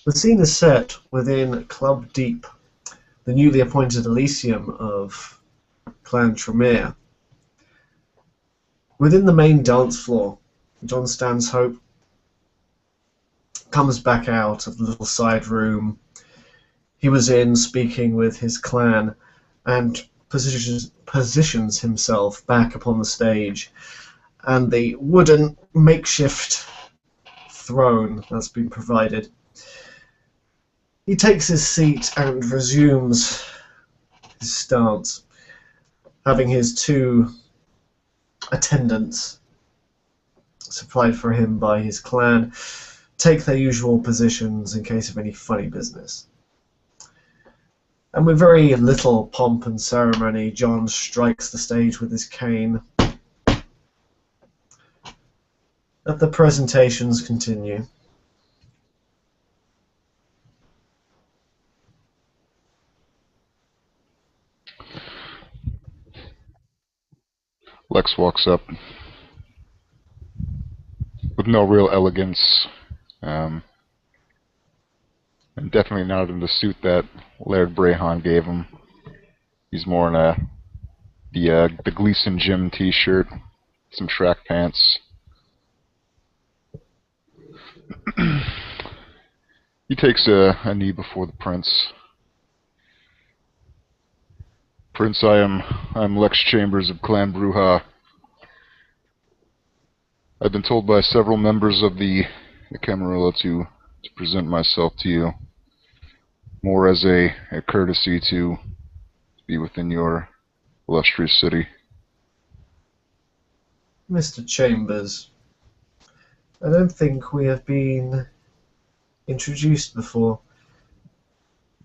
The scene is set within Club Deep, the newly appointed Elysium of Clan Tremere. Within the main dance floor, John Stanhope comes back out of the little side room he was in, speaking with his clan, and positions himself back upon the stage, and the wooden makeshift throne that's been provided. He takes his seat and resumes his stance, having his two attendants supplied for him by his clan take their usual positions in case of any funny business. And with very little pomp and ceremony, John strikes the stage with his cane. Let the presentations continue. Lex walks up with no real elegance, and definitely not in the suit that Laird Brahan gave him. He's more in the Gleason Gym t-shirt, some track pants. He takes a knee before the prince. Prince, I am Lex Chambers of Clan Bruja. I've been told by several members of the Camarilla to present myself to you, more as a courtesy to be within your illustrious city. Mr. Chambers, I don't think we have been introduced before.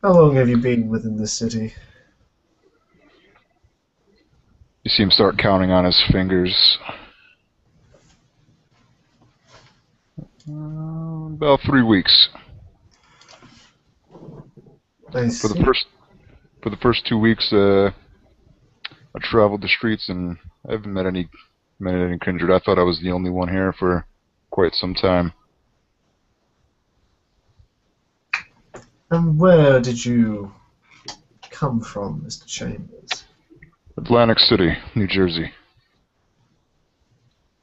How long have you been within this city? You see him start counting on his fingers. About 3 weeks. I see. For the first 2 weeks, I traveled the streets and I haven't met any kindred. I thought I was the only one here for quite some time. And where did you come from, Mr. Chambers? Atlantic City, New Jersey.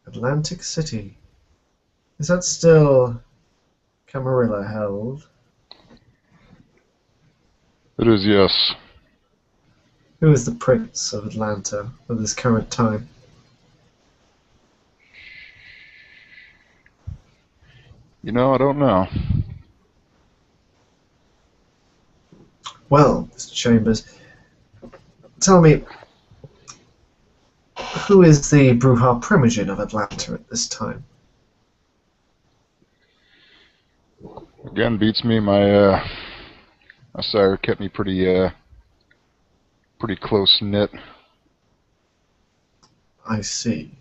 Atlantic City. Is that still Camarilla held? It is, yes. Who is the Prince of Atlanta at this current time? You know, I don't know. Well, Mr. Chambers, tell me, who is the Bruja Primogen of Atlanta at this time? Again, beats me. My sire kept me pretty close knit. I see.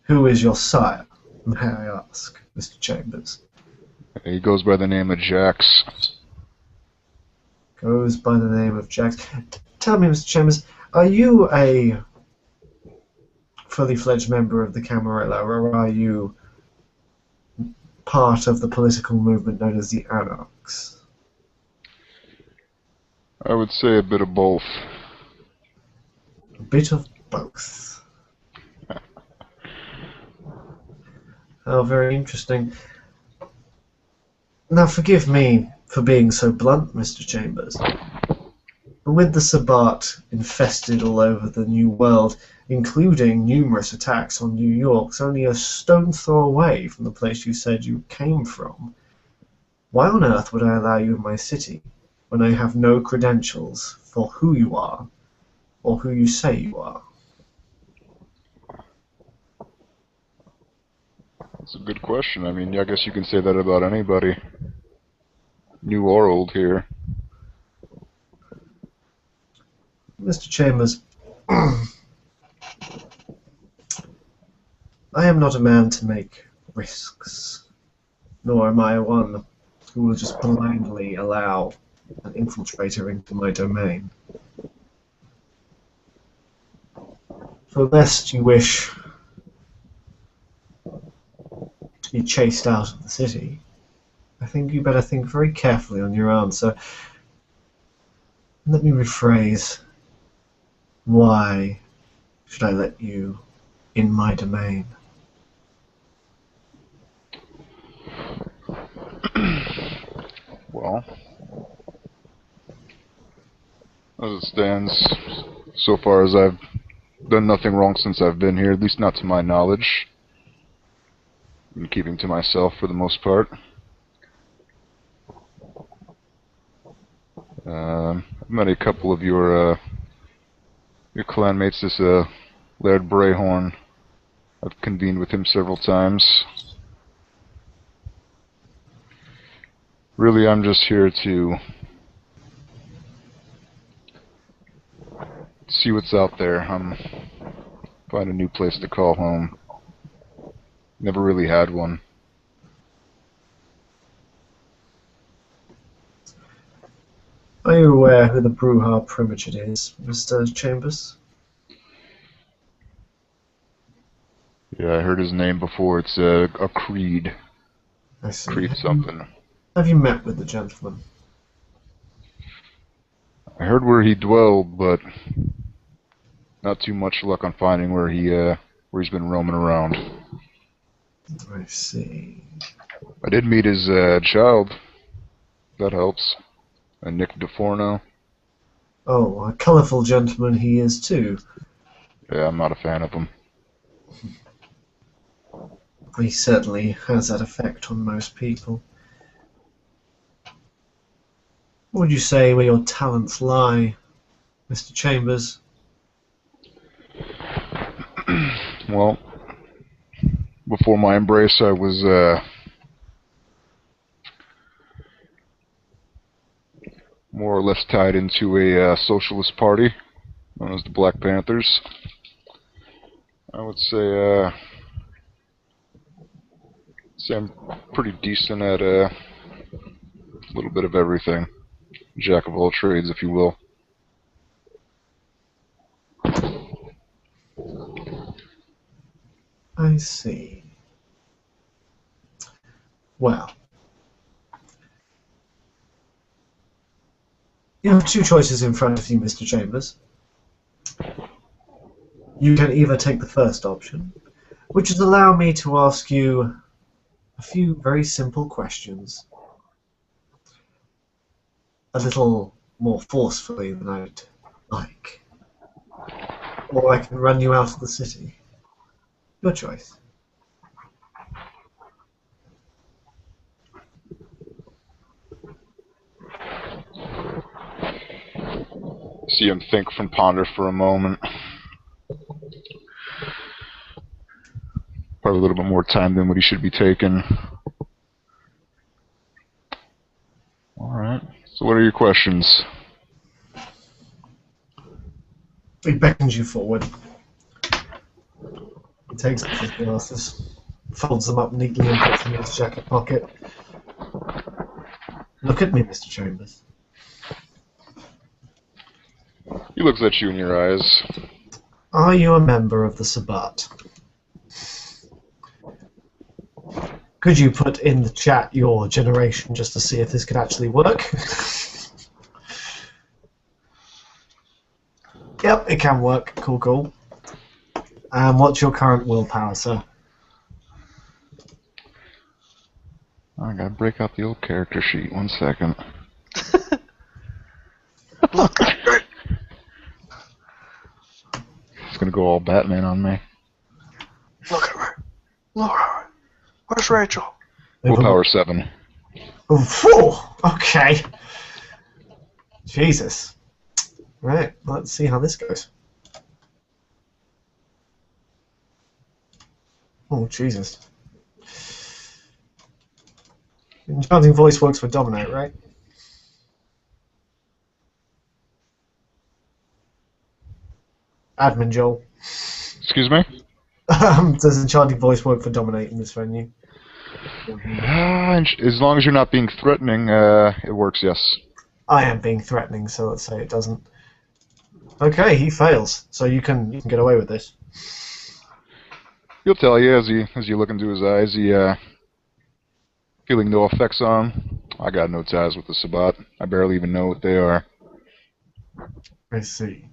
Who is your sire, may I ask, Mr. Chambers? He goes by the name of Jax. Goes by the name of Jax. Tell me, Mr. Chambers, are you a fully fledged member of the Camarilla, or are you part of the political movement known as the Anarchs? I would say a bit of both. A bit of both. Oh, very interesting. Now, forgive me for being so blunt, Mr. Chambers, but with the Sabbat infested all over the New World, including numerous attacks on New York, only a stone's throw away from the place you said you came from, why on earth would I allow you in my city when I have no credentials for who you are or who you say you are? That's a good question. I mean, I guess you can say that about anybody, new or old here. Mr. Chambers, I am not a man to make risks, nor am I one who will just blindly allow an infiltrator into my domain. So lest you wish to be chased out of the city, I think you better think very carefully on your answer. Let me rephrase. Why should I let you in my domain? Well, as it stands, so far as I've done nothing wrong since I've been here, at least not to my knowledge. I've been keeping to myself for the most part. I've met a couple of your clanmates, this Laird Brayhorn. I've convened with him several times. Really, I'm just here to see what's out there. Find a new place to call home. Never really had one. Are you aware who the Bruja Primogate is, Mr. Chambers? Yeah, I heard his name before. It's a Creed. I see. Creed something. Have you met with the gentleman? I heard where he dwelled, but not too much luck on finding where he's been roaming around. I see. I did meet his child. That helps. Nick DeForno. Oh, a colourful gentleman he is too. Yeah, I'm not a fan of him. He certainly has that effect on most people. What would you say where your talents lie, Mr. Chambers? Well, before my embrace, I was more or less tied into a socialist party known as the Black Panthers. I would say I'm pretty decent at a little bit of everything. Jack of all trades, if you will. I see. Well, you have two choices in front of you, Mr. Chambers. You can either take the first option, which is allow me to ask you a few very simple questions, a little more forcefully than I'd like. Or I can run you out of the city. Your choice. See him think and ponder for a moment. Probably a little bit more time than what he should be taking. Alright. So what are your questions? He beckons you forward. He takes off his glasses, folds them up neatly and puts them in his jacket pocket. Look at me, Mr. Chambers. He looks at you in your eyes. Are you a member of the Sabbat? Could you put in the chat your generation just to see if this could actually work? Yep, it can work. Cool, cool. What's your current willpower, sir? I gotta break out the old character sheet. 1 second. Look at it. He's gonna go all Batman on me. Look at her. Look at her. Where's Rachel? Willpower 7. Oh, okay. Jesus. Right, let's see how this goes. Oh, Jesus. Enchanting voice works for Dominate, right? Admin Joel. Excuse me? Does enchanting voice work for Dominate in this venue? As long as you're not being threatening, it works, yes. I am being threatening, so let's say it doesn't. Okay, he fails, so you can get away with this. He'll tell you as you look into his eyes. feeling no effects on. I got no ties with the Sabbat. I barely even know what they are. I see.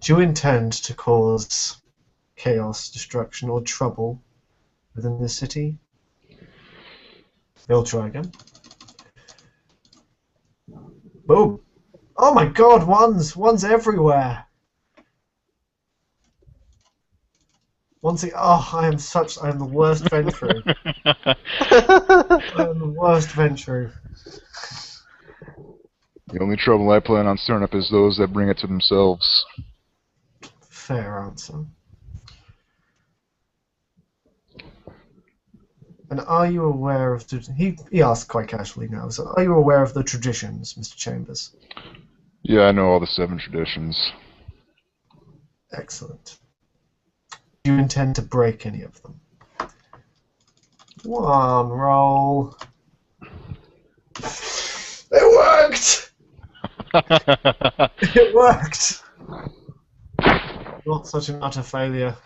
Do you intend to cause chaos, destruction, or trouble within the city? He'll try again. Boom! Oh my god, ones everywhere! I am the worst Ventru. I am the worst Ventru. The only trouble I plan on stirring up is those that bring it to themselves. Fair answer. And are you aware of he asked quite casually now, so are you aware of the traditions, Mr. Chambers? Yeah, I know all the 7 traditions. Excellent. Do you intend to break any of them? One roll. It worked! It worked! Not such an utter failure.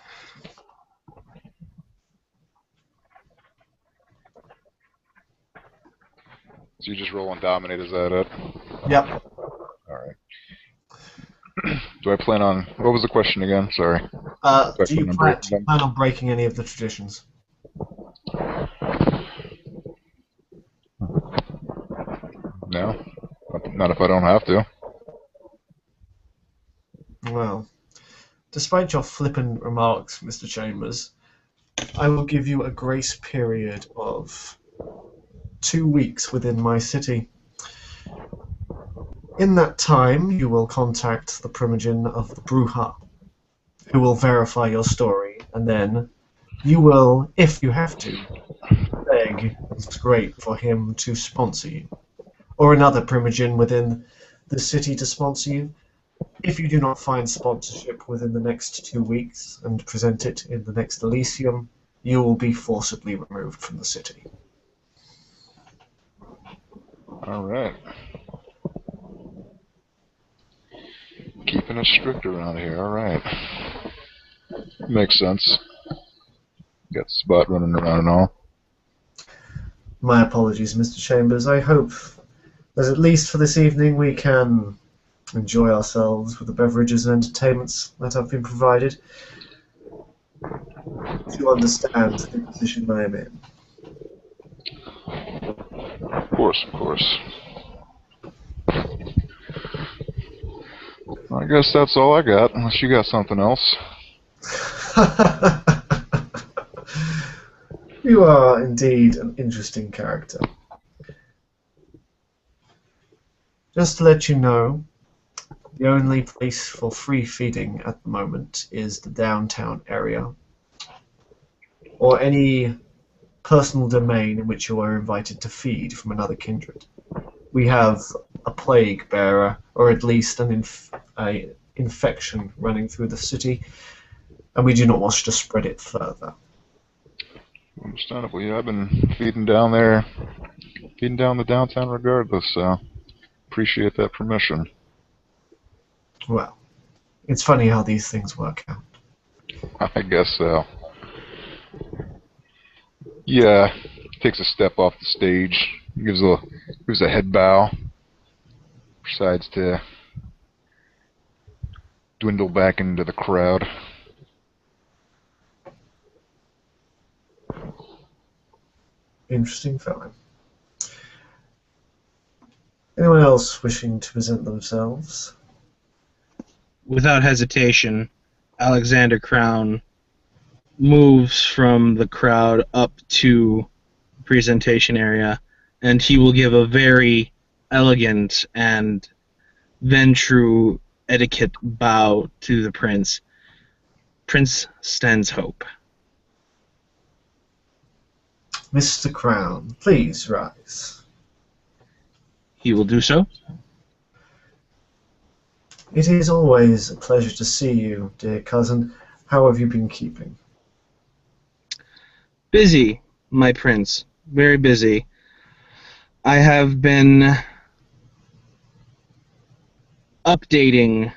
So you just roll and dominate, is that it? Yep. Alright. Do I plan on... What was the question again? Sorry. Do you plan on breaking any of the traditions? No. Not if I don't have to. Well, despite your flippant remarks, Mr. Chambers, I will give you a grace period of 2 weeks within my city. In that time, you will contact the Primogen of the Bruja, who will verify your story, and then you will, if you have to, beg and scrape for him to sponsor you, or another Primogen within the city to sponsor you. If you do not find sponsorship within the next 2 weeks and present it in the next Elysium, you will be forcibly removed from the city. Alright. Keeping it strict around here, alright. Makes sense. Got the Spot running around and all. My apologies, Mr. Chambers. I hope that at least for this evening we can enjoy ourselves with the beverages and entertainments that have been provided. To understand the position I am in. Of course, of course. I guess that's all I got, unless you got something else. You are indeed an interesting character. Just to let you know, the only place for free feeding at the moment is the downtown area, or any personal domain in which you are invited to feed from another kindred. We have a plague bearer, or at least an infection running through the city, and we do not wish to spread it further. Understandable, yeah, I've been feeding down there, feeding down the downtown regardless, so appreciate that permission. Well, it's funny how these things work out. I guess so. Yeah, takes a step off the stage, gives a head bow, decides to dwindle back into the crowd. Interesting fellow. Anyone else wishing to present themselves? Without hesitation, Alexander Crown moves from the crowd up to the presentation area, and he will give a very elegant and Ventru etiquette bow to the prince. Prince Stanshope. Mr. Crown, please rise. He will do so. It is always a pleasure to see you, dear cousin. How have you been keeping? Busy, my prince. Very busy. I have been updating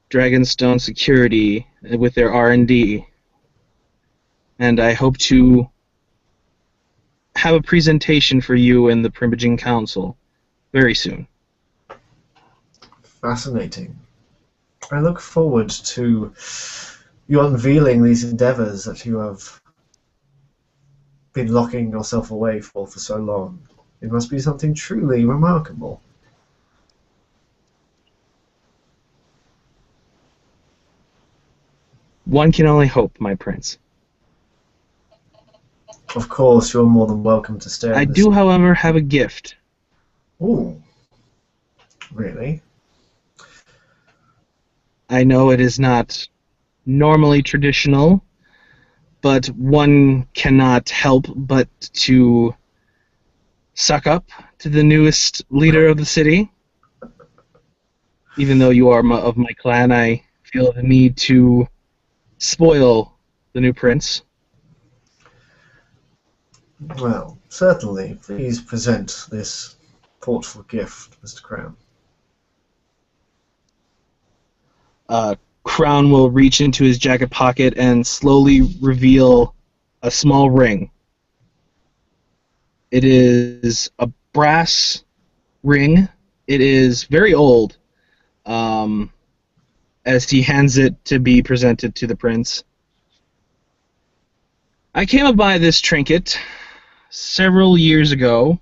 Dragonstone Security with their R&D, and I hope to have a presentation for you and the Primogene Council very soon. Fascinating. I look forward to you unveiling these endeavours that you have been locking yourself away for so long. It must be something truly remarkable. One can only hope, my prince. Of course, you're more than welcome to stay I in this. do, however, have a gift. Ooh, really? I know it is not normally traditional, but one cannot help but to suck up to the newest leader of the city. Even though you are of my clan, I feel the need to spoil the new prince. Well, certainly. Please present this thoughtful gift, Mr. Crown. Crown will reach into his jacket pocket and slowly reveal a small ring. It is a brass ring. It is very old, as he hands it to be presented to the prince. I came by this trinket several years ago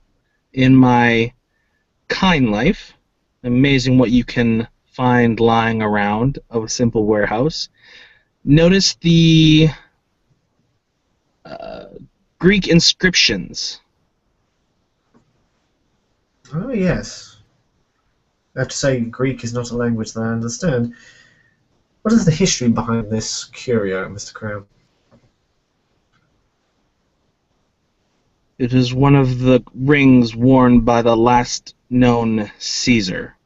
in my kind life. Amazing what you can find lying around of a simple warehouse. Notice the Greek inscriptions. Oh, yes. I have to say, Greek is not a language that I understand. What is the history behind this curio, Mr. Crown? It is one of the rings worn by the last known Caesar.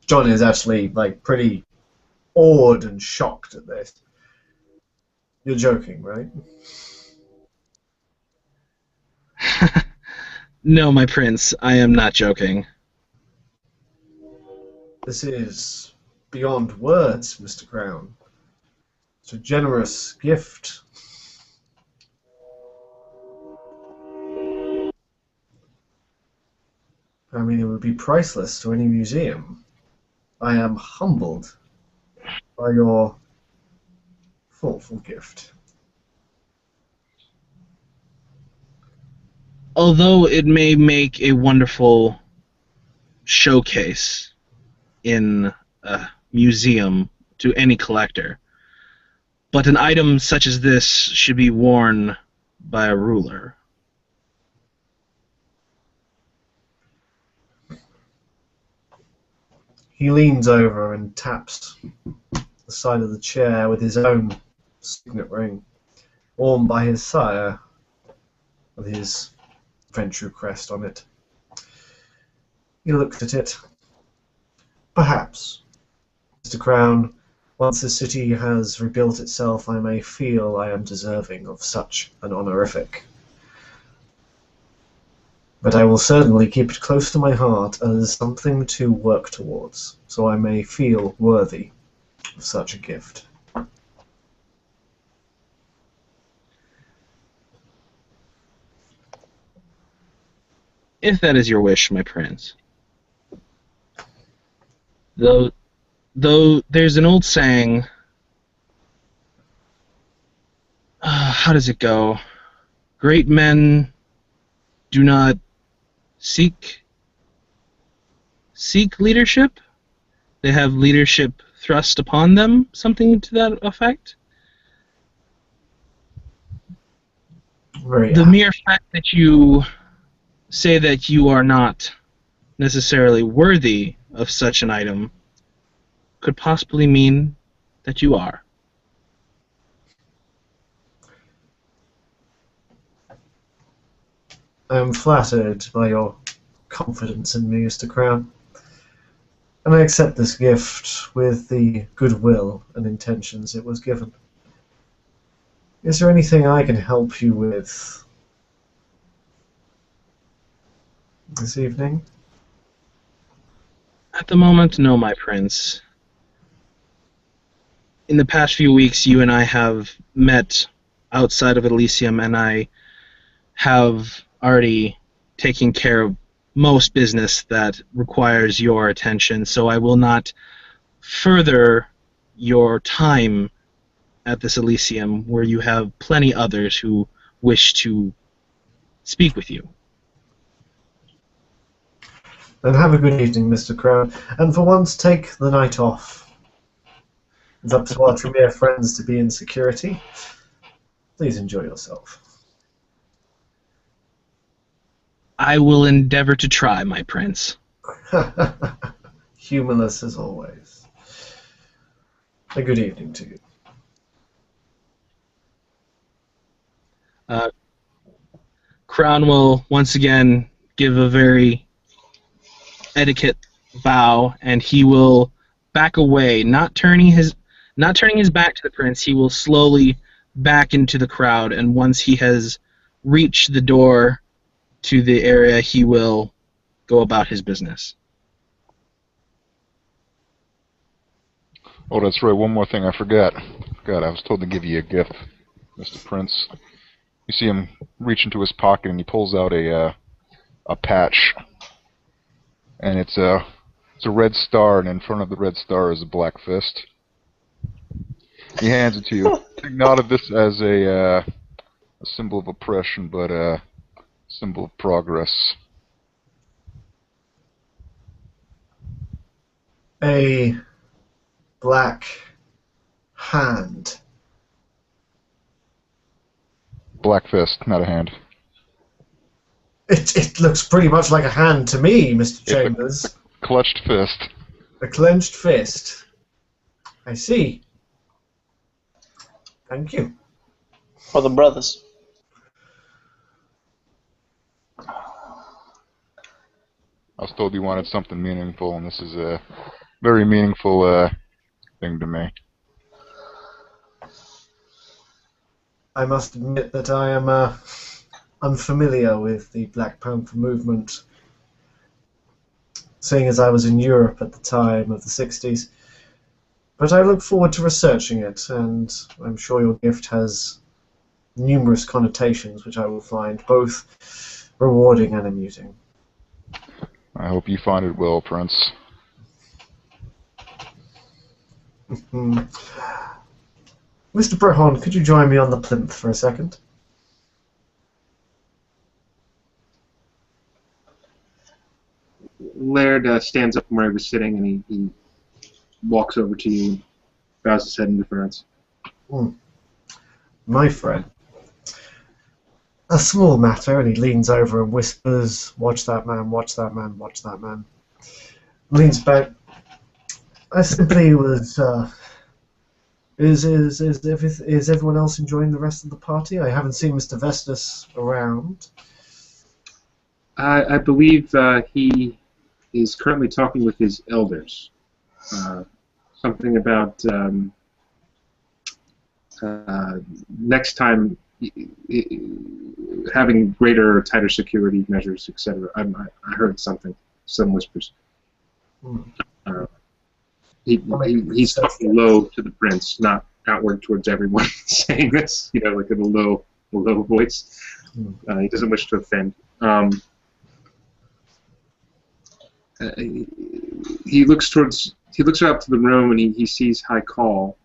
John is actually, like, pretty awed and shocked at this. You're joking, right? No, my prince, I am not joking. This is beyond words, Mr. Crown. It's a generous gift. I mean, it would be priceless to any museum. I am humbled by your thoughtful gift. Although it may make a wonderful showcase in a museum to any collector, but an item such as this should be worn by a ruler. He leans over and taps the side of the chair with his own signet ring, worn by his sire, with his Ventrue crest on it. He looks at it. Perhaps, Mr. Crown, once the city has rebuilt itself, I may feel I am deserving of such an honorific. But I will certainly keep it close to my heart as something to work towards, so I may feel worthy of such a gift. If that is your wish, my prince. Though there's an old saying, how does it go? Great men do not seek leadership. They have leadership thrust upon them, something to that effect. Very The mere fact that you say that you are not necessarily worthy of such an item could possibly mean that you are. I am flattered by your confidence in me, Mr. Crown, and I accept this gift with the goodwill and intentions it was given. Is there anything I can help you with this evening? At the moment, no, my prince. in the past few weeks, you and I have met outside of Elysium, and I have already taken care of most business that requires your attention, so I will not further your time at this Elysium, where you have plenty others who wish to speak with you. Then have a good evening, Mr. Crown, and for once take the night off. It's up to our Tremere friends to be in security. Please enjoy yourself. I will endeavor to try, my prince. Humorless as always. A good evening to you. Crown will once again give a very etiquette bow, and he will back away, not turning his back to the prince. He will slowly back into the crowd, and once he has reached the door to the area, he will go about his business. Oh, that's right. One more thing I forgot. God, I was told to give you a gift, Mr. Prince. You see him reach into his pocket and he pulls out a patch, and it's a red star, and in front of the red star is a black fist. He hands it to you. Take note of this as a symbol of oppression, but a symbol of progress. A black hand. Black fist, not a hand. It looks pretty much like a hand to me, Mr. Chambers. It's a clutched fist. A clenched fist. I see. Thank you. For the brothers. I was told you wanted something meaningful, and this is a very meaningful thing to me. I must admit that I am unfamiliar with the Black Panther movement, seeing as I was in Europe at the time of the 60s. But I look forward to researching it, and I'm sure your gift has numerous connotations which I will find both rewarding and amusing. I hope you find it well, Prince. Mr. Brehon, could you join me on the plinth for a second? Laird stands up from where he was sitting, and he walks over to you and bows his head in deference. My friend. A small matter, and he leans over and whispers, "Watch that man, watch that man, watch that man." Leans back. I simply was, is everyone else enjoying the rest of the party? I haven't seen Mr. Vestas around. I believe he is currently talking with his elders. Something about next time having greater, tighter security measures, etc. I heard something, some whispers. He's talking low to the prince, not outward towards everyone, saying this, like in a low voice. He doesn't wish to offend. He looks out to the room, and he sees High Call,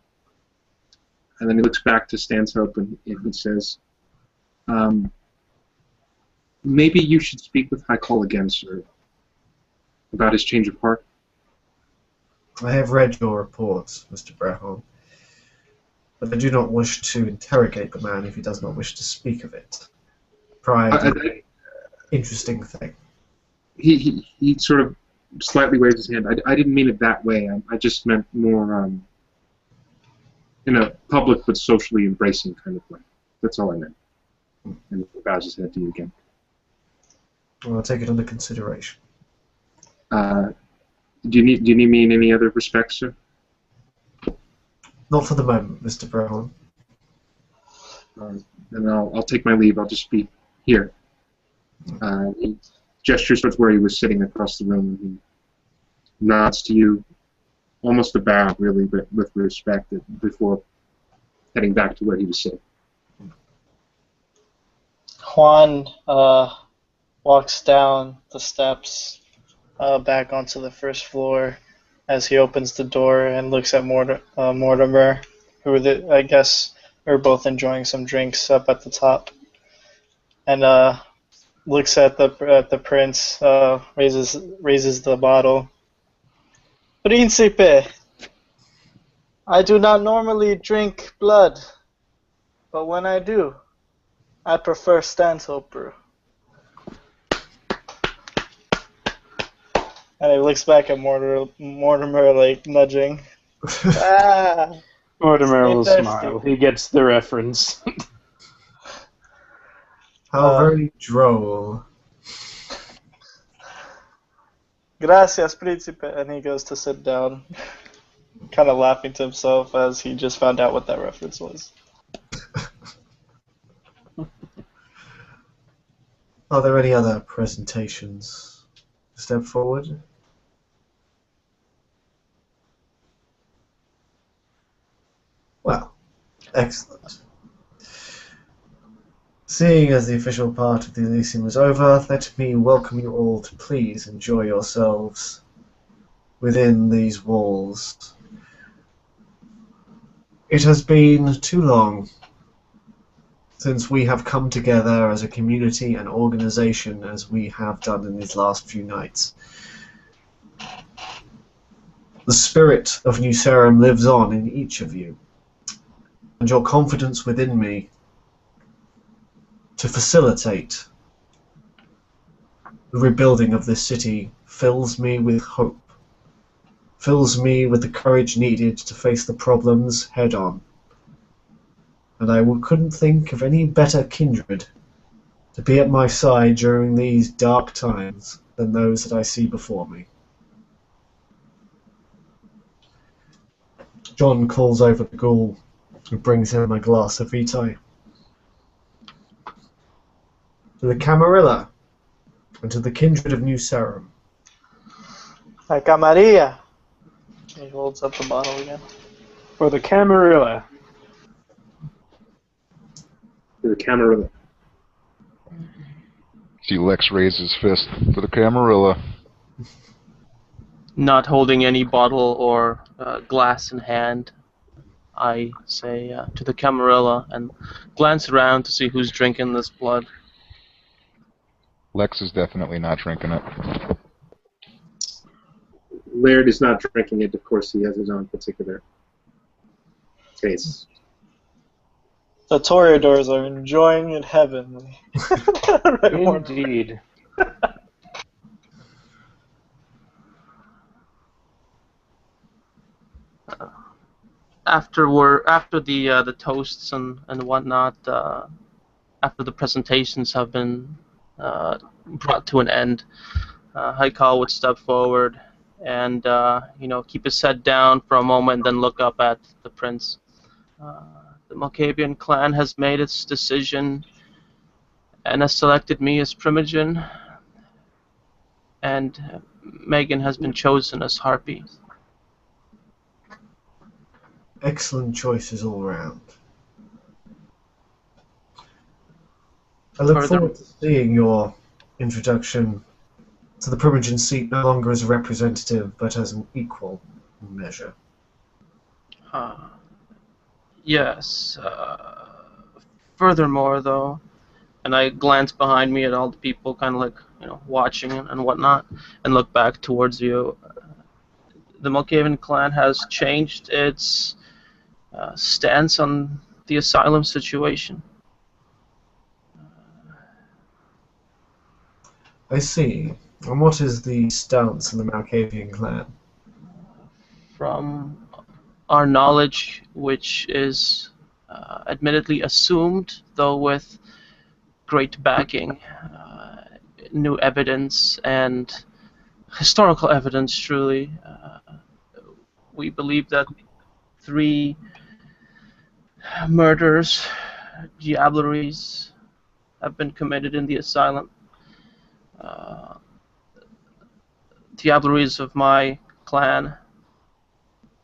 and then he looks back to Stanhope and he says, "Maybe you should speak with High Call again, sir, about his change of heart." I have read your reports, Mr. Brehon, but I do not wish to interrogate the man if he does not wish to speak of it. Pride is an interesting thing. He sort of slightly waves his hand. I didn't mean it that way. I just meant more in a public but socially embracing kind of way. That's all I meant. And he bows his head to you again. Well, I'll take it under consideration. Do you need me in any other respects, sir? Not for the moment, Mr. Brehon. Then I'll take my leave. I'll just be here. He gestures towards where he was sitting across the room, and he nods to you, almost a bow, really, but with respect before heading back to where he was sitting. Juan walks down the steps back onto the first floor as he opens the door and looks at Mortimer, who I guess are both enjoying some drinks up at the top, and looks at the prince, raises the bottle. Príncipe, I do not normally drink blood, but when I do, I prefer Stanhope brew. And he looks back at Mortimer like nudging. Ah, Mortimer stay will thirsty. smile. He gets the reference. How very droll. Gracias, Príncipe. And he goes to sit down, kind of laughing to himself as he just found out what that reference was. Are there any other presentations? Step forward. Well, excellent. Seeing as the official part of the Elysium is over, let me welcome you all to please enjoy yourselves within these walls. It has been too long since we have come together as a community and organization as we have done in these last few nights. The spirit of New Serum lives on in each of you, and your confidence within me to facilitate the rebuilding of this city fills me with hope, fills me with the courage needed to face the problems head on. And I couldn't think of any better kindred to be at my side during these dark times than those that I see before me. John calls over the ghoul, who brings him a glass of Vitae. To the Camarilla, and to the kindred of New Serum. La Camarilla. He holds up the bottle again. For the Camarilla. To the Camarilla. See Lex raise his fist for the Camarilla. Not holding any bottle or glass in hand, I say to the Camarilla and glance around to see who's drinking this blood. Lex is definitely not drinking it. Laird is not drinking it. Of course, he has his own particular taste. The Toreadors are enjoying it heavenly. Right, Mortimer? Indeed. After the toasts and whatnot, after the presentations have been brought to an end, Haikal would step forward and keep his head down for a moment, then look up at the prince. The Malkavian clan has made its decision and has selected me as Primogen, and Megan has been chosen as Harpy. Excellent choices all round. I look forward to seeing your introduction to the Primogen seat no longer as a representative, but as an equal measure. Yes. Furthermore, though, and I glance behind me at all the people kind of like, watching and whatnot, and look back towards you. The Malkavian clan has changed its stance on the asylum situation. I see. And what is the stance in the Malkavian clan? From our knowledge, which is admittedly assumed, though with great backing, new evidence and historical evidence, truly, we believe that 3 murders, diableries, have been committed in the asylum. Diableries of my clan,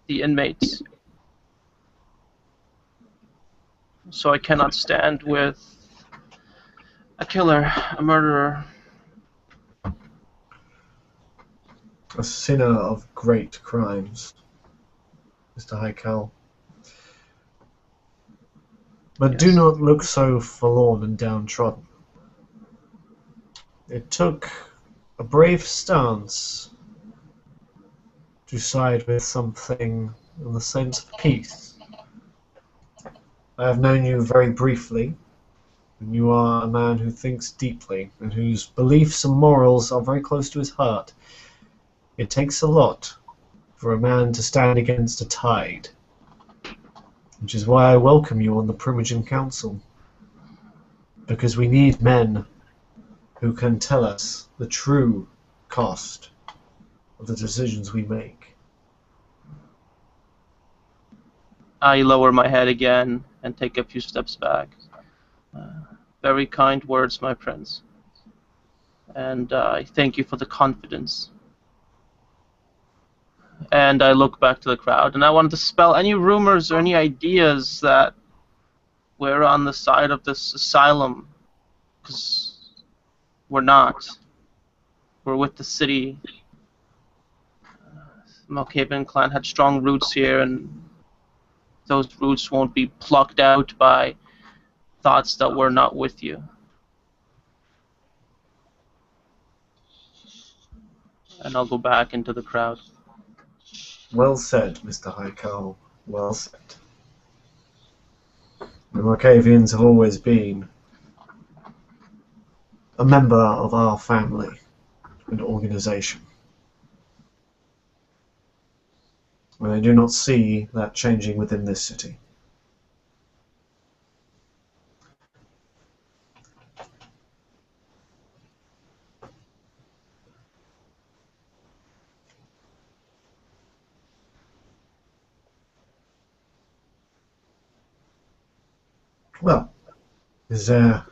the inmates. So I cannot stand with a killer, a murderer. A sinner of great crimes, Mr. Haikal. But do Yes. not look so forlorn and downtrodden. It took a brave stance to side with something in the sense of peace. I have known you very briefly, and you are a man who thinks deeply, and whose beliefs and morals are very close to his heart. It takes a lot for a man to stand against a tide, which is why I welcome you on the Primogen Council, because we need men who can tell us the true cost of the decisions we make. I lower my head again and take a few steps back. Very kind words, my prince. And I thank you for the confidence. And I look back to the crowd, and I want to dispel any rumors or any ideas that we're on the side of this asylum, because we're not. We're with the city. Malkavian clan had strong roots here, and those roots won't be plucked out by thoughts that we're not with you. And I'll go back into the crowd. Well said, Mr. Haikal. Well said. The Malkavians have always been a member of our family and organization. And I do not see that changing within this city. Well, is there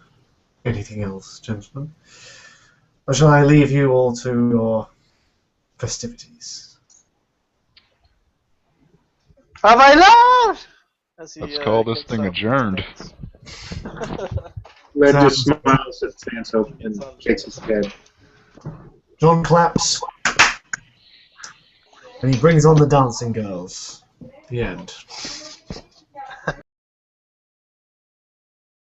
anything else, gentlemen? Or shall I leave you all to your festivities? Have I loved? As he, Let's call this gets thing up adjourned. Red just Sounds- smiles at Sanso and shakes his head. John claps, and he brings on the dancing girls. The end.